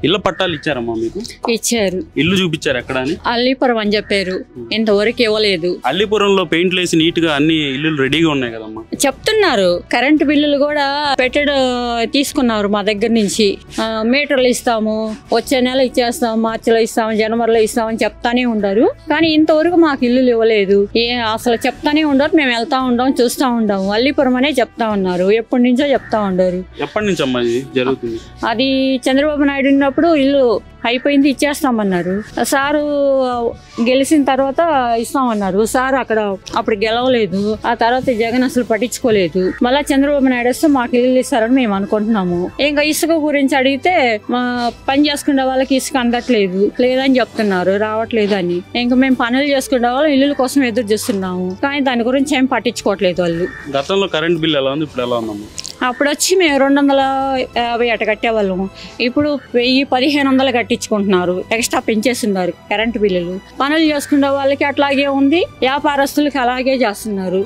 ఇళ్ళ పట్టాలు ఇచ్చారమ్మా మీకు? ఇచ్చారు. ఇల్లు చూపించారు ఎక్కడ అని? అల్లీపురం అని చెప్పారు, ఇంతవరకు ఇవ్వలేదు. అల్లీపురంలో పెయింట్లు వేసి నీట్ గా అన్ని ఇల్లులు రెడీగా ఉన్నాయి కదమ్మా. చెప్తున్నారు కరెంటు బిల్లులు కూడా పెట్టడం తీసుకున్నారు మా దగ్గర నుంచి. మీటర్లు ఇస్తాము, వచ్చే నెల ఇచ్చేస్తాం, మార్చిలో ఇస్తాము, జనవరిలో ఇస్తామని చెప్తానే ఉండరు. కానీ ఇంతవరకు మాకు ఇల్లులు ఇవ్వలేదు. అసలు చెప్తానే ఉండరు. మేము వెళ్తా ఉంటాం, చూస్తా ఉంటాము. అల్లీపురం అనే చెప్తా ఉన్నారు, ఎప్పటి నుంచో చెప్తా ఉండరు. ఎప్పటి నుంచి అమ్మా ఇది జరుగుతుంది? అది చంద్రబాబు నాయుడు ఉన్నప్పుడు ఇల్లు అయిపోయింది ఇచ్చేస్తామన్నారు. సారు గెలిచిన తర్వాత ఇస్తామన్నారు. సార్ అప్పుడు గెలవలేదు. ఆ తర్వాత జగన్ అసలు పట్టించుకోలేదు. మళ్ళీ చంద్రబాబు నాయుడు వస్తే మాకు ఇల్లు ఇస్తారని మేము అనుకుంటున్నాము. ఇంకా ఇసుక గురించి అడిగితే పని చేసుకునే వాళ్ళకి ఇసుక అందట్లేదు, లేదని చెప్తున్నారు, రావట్లేదు అని. ఇంకా మేము పనులు చేసుకునే వాళ్ళు ఇల్లుల కోసం ఎదురు చూస్తున్నాము. కానీ దాని గురించి ఏం పట్టించుకోవట్లేదు వాళ్ళు. గతంలో కరెంట్ బిల్ ఎలా ఉంది, ఇప్పుడు ఎలా ఉందమ్మా? అప్పుడు వచ్చి మేము 250 అట కట్టేవాళ్ళము. ఇప్పుడు 1000-1500 కట్టించుకుంటున్నారు. ఎక్స్ట్రా పెంచేస్తున్నారు కరెంటు బిల్లులు. పనులు చేసుకునే వాళ్ళకి అట్లాగే ఉంది, వ్యాపారస్తులకి అలాగే చేస్తున్నారు.